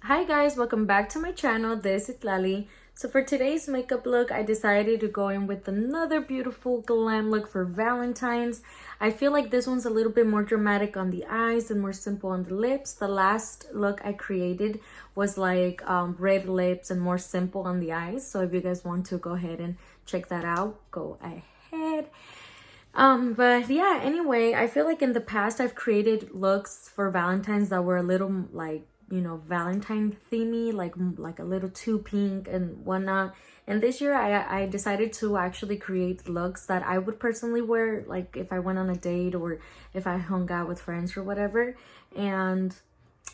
Hi guys, welcome back to my channel. This is Citlaly. So for today's makeup look, I decided to go in with another beautiful glam look for Valentine's. I feel like this one's a little bit more dramatic on the eyes and more simple on the lips. The last look I created was like red lips and more simple on the eyes. So if you guys want to go ahead and check that out, go ahead. But yeah, anyway, I feel like in the past I've created looks for Valentine's that were a little like, you know, Valentine themey, like a little too pink and whatnot. And this year I decided to actually create looks that I would personally wear, like if I went on a date or if I hung out with friends or whatever. And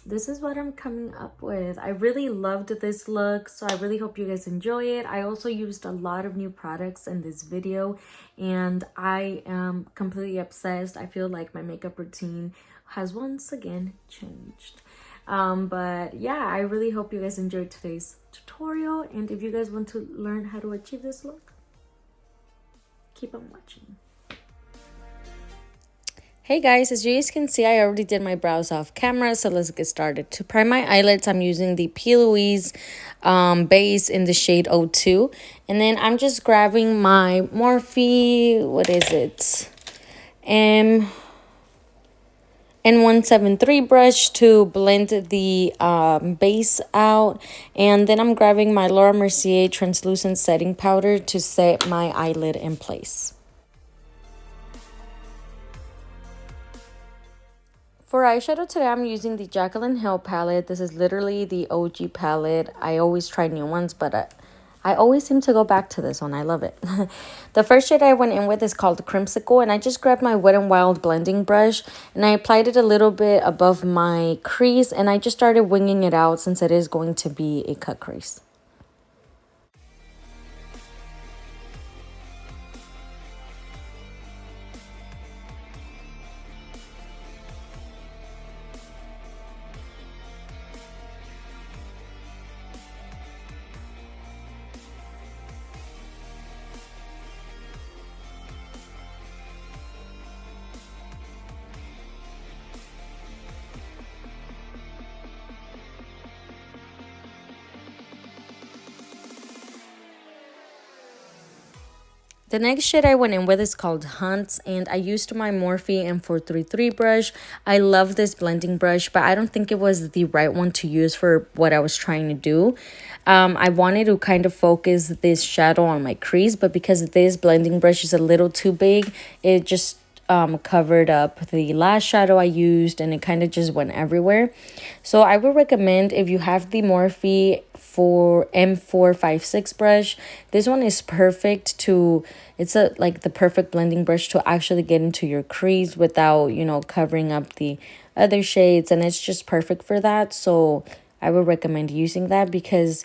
this is what I'm coming up with. I really loved this look, so I really hope you guys enjoy it. I also used a lot of new products in this video and I am completely obsessed. I feel like my makeup routine has once again changed. But yeah, I really hope you guys enjoyed today's tutorial, and if you guys want to learn how to achieve this look, keep on watching. Hey guys, as you guys can see, I already did my brows off camera, so let's get started. To prime my eyelids, I'm using the P. Louise base in the shade 02. And then I'm just grabbing my Morphe, what is it? N173 brush to blend the base out. And then I'm grabbing my Laura Mercier translucent setting powder to set my eyelid in place. For eyeshadow today, I'm using the Jaclyn Hill palette. This is literally the OG palette. I always try new ones, but I always seem to go back to this one. I love it. The first shade I went in with is called Crimsicle, and I just grabbed my Wet n Wild blending brush, and I applied it a little bit above my crease, and I just started winging it out since it is going to be a cut crease. The next shade I went in with is called Hunts, and I used my Morphe M433 brush. I love this blending brush, but I don't think it was the right one to use for what I was trying to do. I wanted to kind of focus this shadow on my crease, but because this blending brush is a little too big, it just covered up the last shadow I used, and it kind of just went everywhere. So I would recommend, if you have the Morphe for M456 brush, this one is perfect to, it's like the perfect blending brush to actually get into your crease without, you know, covering up the other shades, and it's just perfect for that. So I would recommend using that, because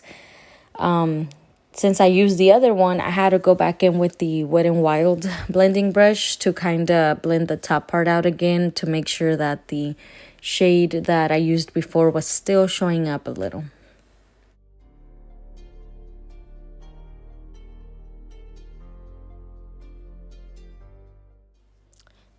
since I used the other one, I had to go back in with the Wet n Wild blending brush to kind of blend the top part out again to make sure that the shade that I used before was still showing up a little.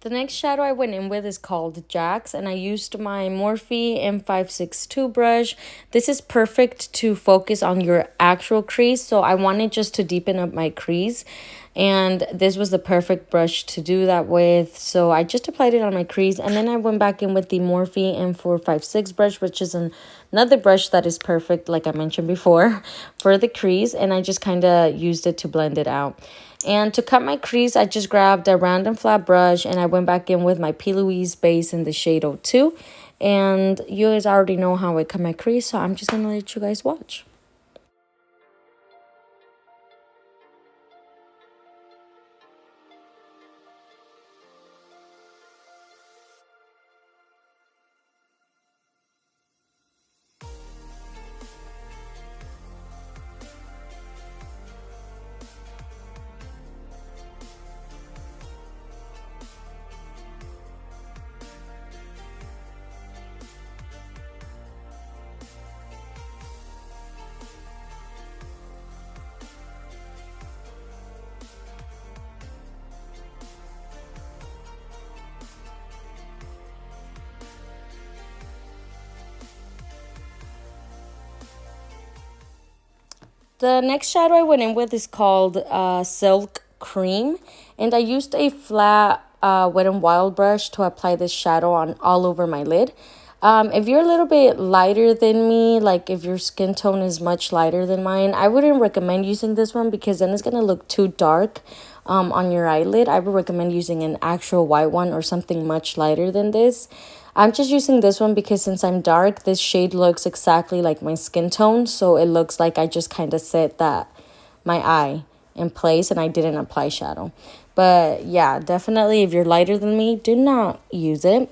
The next shadow I went in with is called Jax, and I used my Morphe M562 brush. This is perfect to focus on your actual crease, so I wanted just to deepen up my crease, and this was the perfect brush to do that with. So I just applied it on my crease, and then I went back in with the Morphe M456 brush, which is another brush that is perfect, like I mentioned before, for the crease, and I just kind of used it to blend it out. And to cut my crease, I just grabbed a random flat brush, and I went back in with my P. Louise base in the shade 02. And you guys already know how I cut my crease, so I'm just going to let you guys watch. The next shadow I went in with is called Silk Cream. And I used a flat Wet n Wild brush to apply this shadow on all over my lid. If you're a little bit lighter than me, like if your skin tone is much lighter than mine, I wouldn't recommend using this one because then it's going to look too dark on your eyelid. I would recommend using an actual white one or something much lighter than this. I'm just using this one because since I'm dark, this shade looks exactly like my skin tone. So it looks like I just kind of set that my eye in place and I didn't apply shadow. But yeah, definitely if you're lighter than me, do not use it.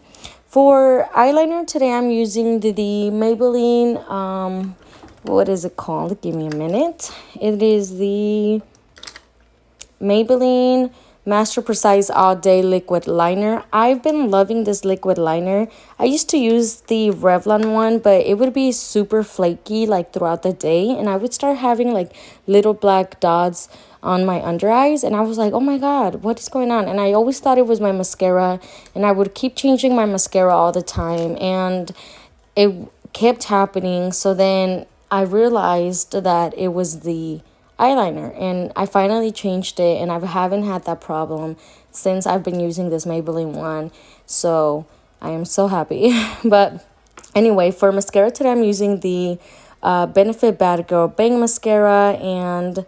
For eyeliner today, I'm using the Maybelline, what is it called? Give me a minute. It is the Maybelline Master Precise All Day Liquid Liner. I've been loving this liquid liner. I used to use the Revlon one, but it would be super flaky like throughout the day. And I would start having like little black dots on my under eyes. And I was like, oh my God, what is going on? And I always thought it was my mascara. And I would keep changing my mascara all the time. And it kept happening. So then I realized that it was the eyeliner, and I finally changed it, and I haven't had that problem since I've been using this Maybelline one. So I am so happy. But anyway, for mascara today, I'm using the Benefit Bad Girl Bang Mascara, and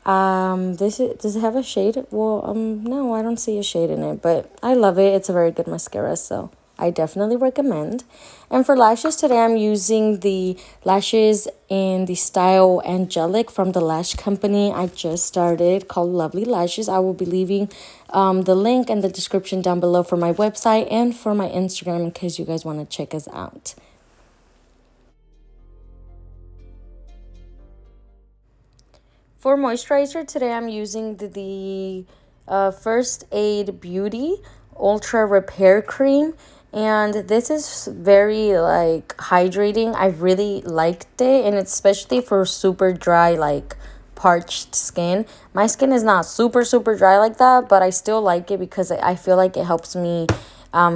does it have a shade? Well, no, I don't see a shade in it, but I love it. It's a very good mascara, so I definitely recommend. And for lashes today, I'm using the lashes in the style Angelic from the lash company I just started called Lovely Lashes. I will be leaving the link in the description down below for my website and for my Instagram in case you guys want to check us out. For moisturizer today, I'm using the First Aid Beauty Ultra Repair Cream. And this is very like hydrating. I really liked it, and it's especially for super dry, like parched skin. My skin is not super dry like that, but I still like it because I feel like it helps me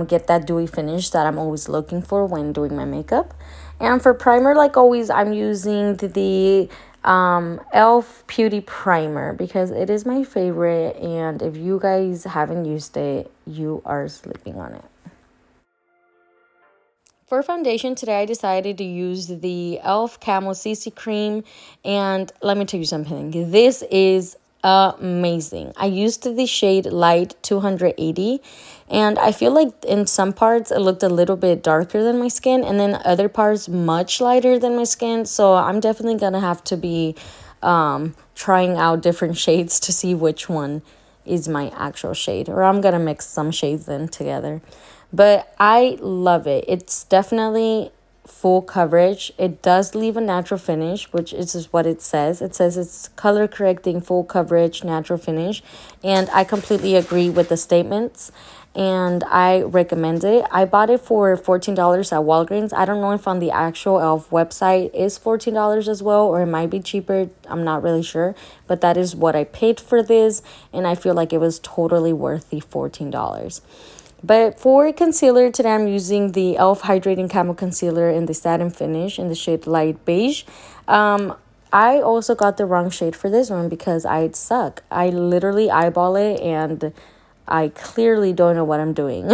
get that dewy finish that I'm always looking for when doing my makeup. And for primer, like always, I'm using the Elf Beauty Primer because it is my favorite, and if you guys haven't used it, you are sleeping on it. For foundation today, I decided to use the e.l.f. Camo CC Cream, and let me tell you something. This is amazing. I used the shade Light 280, and I feel like in some parts it looked a little bit darker than my skin, and then other parts much lighter than my skin. So I'm definitely gonna have to be trying out different shades to see which one is my actual shade, or I'm gonna mix some shades in together. But I love it. It's definitely full coverage. It does leave a natural finish, which is what it says. It says it's color correcting, full coverage, natural finish. And I completely agree with the statements, and I recommend it. I bought it for $14 at Walgreens. I don't know if on the actual e.l.f. website is $14 as well, or it might be cheaper. I'm not really sure, but that is what I paid for this, and I feel like it was totally worth the $14. But for concealer today, I'm using the e.l.f. Hydrating Camo Concealer in the satin finish in the shade Light Beige. I also got the wrong shade for this one because I suck. I literally eyeball it and I clearly don't know what I'm doing.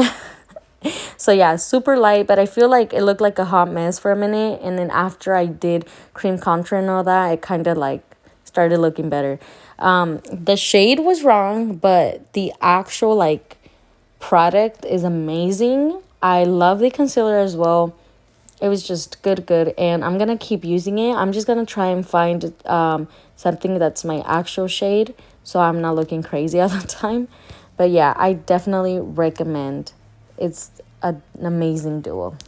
So yeah, super light, but I feel like it looked like a hot mess for a minute. And then after I did cream contour and all that, it kind of like started looking better. The shade was wrong, but the actual like product is amazing. I love the concealer as well. It was just good, and I'm gonna keep using it. I'm just gonna try and find something that's my actual shade so I'm not looking crazy all the time. But yeah, I definitely recommend. It's an amazing duo.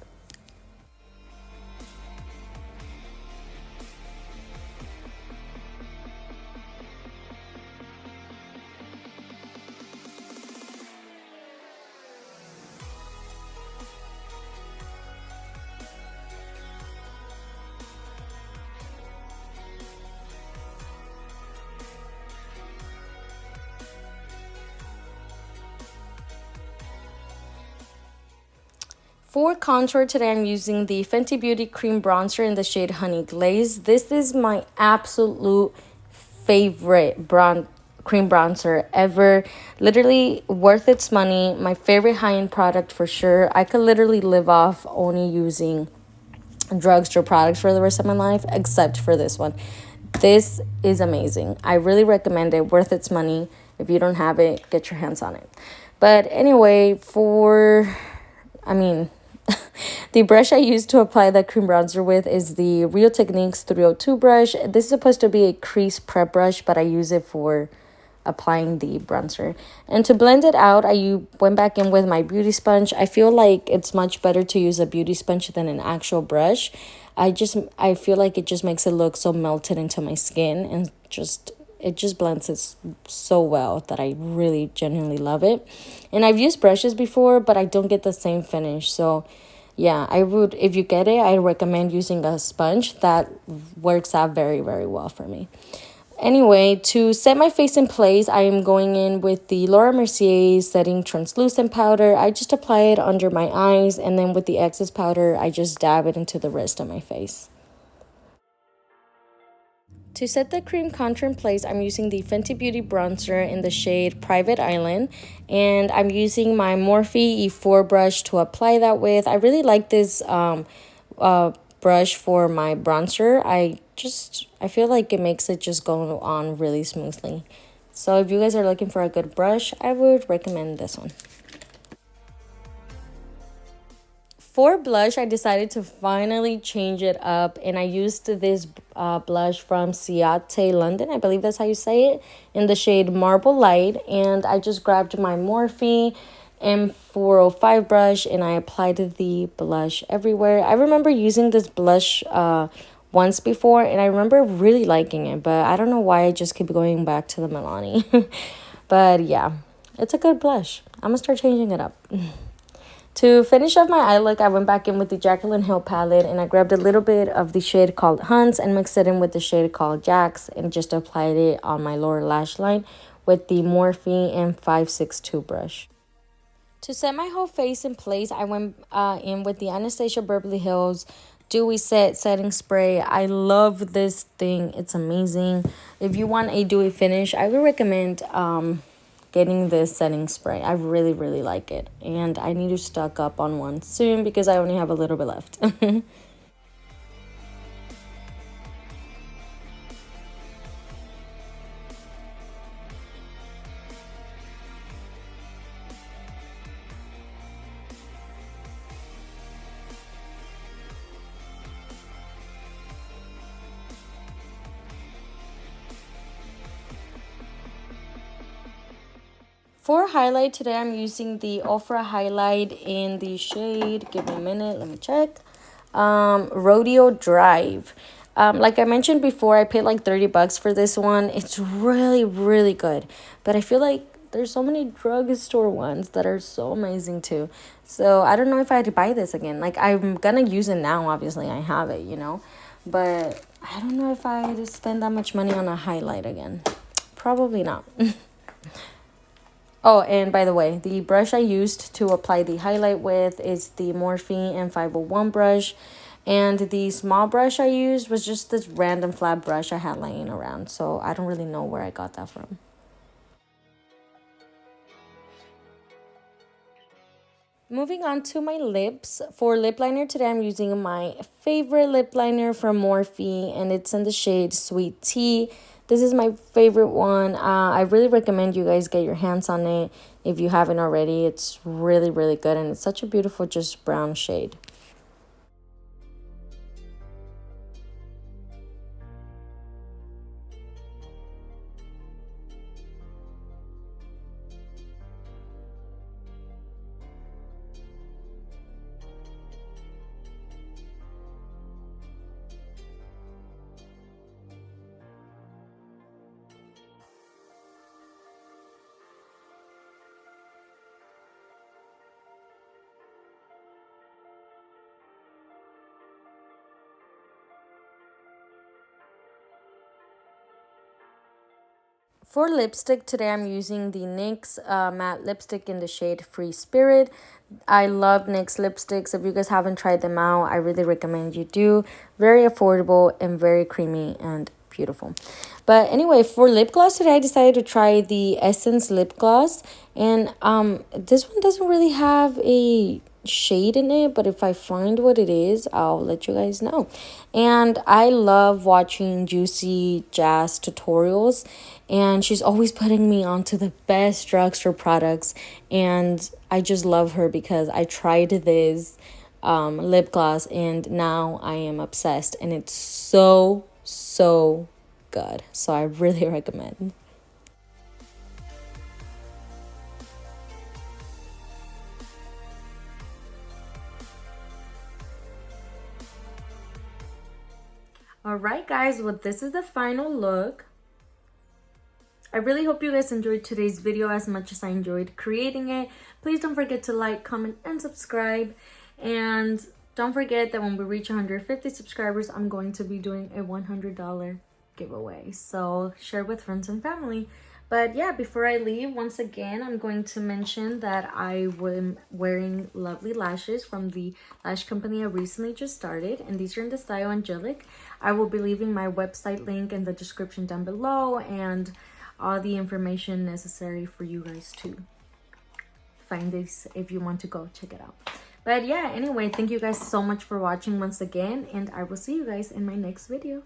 For contour today, I'm using the Fenty Beauty Cream Bronzer in the shade Honey Glaze. This is my absolute favorite cream bronzer ever. Literally worth its money. My favorite high-end product for sure. I could literally live off only using drugstore products for the rest of my life, except for this one. This is amazing. I really recommend it. Worth its money. If you don't have it, get your hands on it. But anyway, the brush I use to apply that cream bronzer with is the Real Techniques 302 brush. This is supposed to be a crease prep brush, but I use it for applying the bronzer. And to blend it out, I went back in with my beauty sponge. I feel like it's much better to use a beauty sponge than an actual brush. I feel like it just makes it look so melted into my skin, and it just blends it so well that I really genuinely love it. And I've used brushes before, but I don't get the same finish. So yeah, if you get it, I recommend using a sponge. That works out very, very well for me. Anyway, to set my face in place, I am going in with the Laura Mercier Setting Translucent Powder. I just apply it under my eyes, and then with the excess powder, I just dab it into the rest of my face. To set the cream contour in place, I'm using the Fenty Beauty Bronzer in the shade Private Island. And I'm using my Morphe E4 brush to apply that with. I really like this brush for my bronzer. I feel like it makes it just go on really smoothly. So if you guys are looking for a good brush, I would recommend this one. For blush, I decided to finally change it up, and I used this blush from Ciate London, I believe that's how you say it, in the shade Marble Light. And I just grabbed my Morphe M405 brush, and I applied the blush everywhere. I remember using this blush once before, and I remember really liking it, but I don't know why I just keep going back to the Milani. But yeah, it's a good blush. I'm gonna start changing it up. To finish off my eye look, I went back in with the Jaclyn Hill palette, and I grabbed a little bit of the shade called Hunts and mixed it in with the shade called Jax, and just applied it on my lower lash line with the Morphe M562 brush. To set my whole face in place, I went in with the Anastasia Beverly Hills Dewy Setting Spray. I love this thing. It's amazing. If you want a dewy finish, I would recommend getting this setting spray. I really, really like it. And I need to stock up on one soon because I only have a little bit left. For highlight today, I'm using the Ofra highlight in the shade, give me a minute, let me check, Rodeo Drive. Like I mentioned before, I paid like 30 bucks for this one. It's really, really good. But I feel like there's so many drugstore ones that are so amazing too. So I don't know if I had to buy this again. Like, I'm gonna use it now, obviously I have it, you know. But I don't know if I had to spend that much money on a highlight again. Probably not. Oh, and by the way, the brush I used to apply the highlight with is the Morphe M501 brush. And the small brush I used was just this random flat brush I had laying around. So I don't really know where I got that from. Moving on to my lips. For lip liner today, I'm using my favorite lip liner from Morphe, and it's in the shade Sweet Tea. This is my favorite one. I really recommend you guys get your hands on it if you haven't already. It's really, really good, and it's such a beautiful just brown shade. For lipstick, today I'm using the NYX matte lipstick in the shade Free Spirit. I love NYX lipsticks. If you guys haven't tried them out, I really recommend you do. Very affordable and very creamy and beautiful. But anyway, for lip gloss today, I decided to try the Essence lip gloss. And this one doesn't really have a shade in it, but if I find what it is, I'll let you guys know. And I love watching Juicy Jazz tutorials, and she's always putting me onto the best drugstore products, and I just love her because I tried this lip gloss and now I am obsessed, and it's so good. So I really recommend. Alright guys, well this is the final look. I really hope you guys enjoyed today's video as much as I enjoyed creating it. Please don't forget to like, comment, and subscribe. And don't forget that when we reach 150 subscribers, I'm going to be doing a $100 giveaway. So share with friends and family. But yeah, before I leave, once again, I'm going to mention that I am wearing lovely lashes from the lash company I recently just started. And these are in the style Angelic. I will be leaving my website link in the description down below, and all the information necessary for you guys to find this if you want to go check it out. But yeah, anyway, thank you guys so much for watching once again, and I will see you guys in my next video.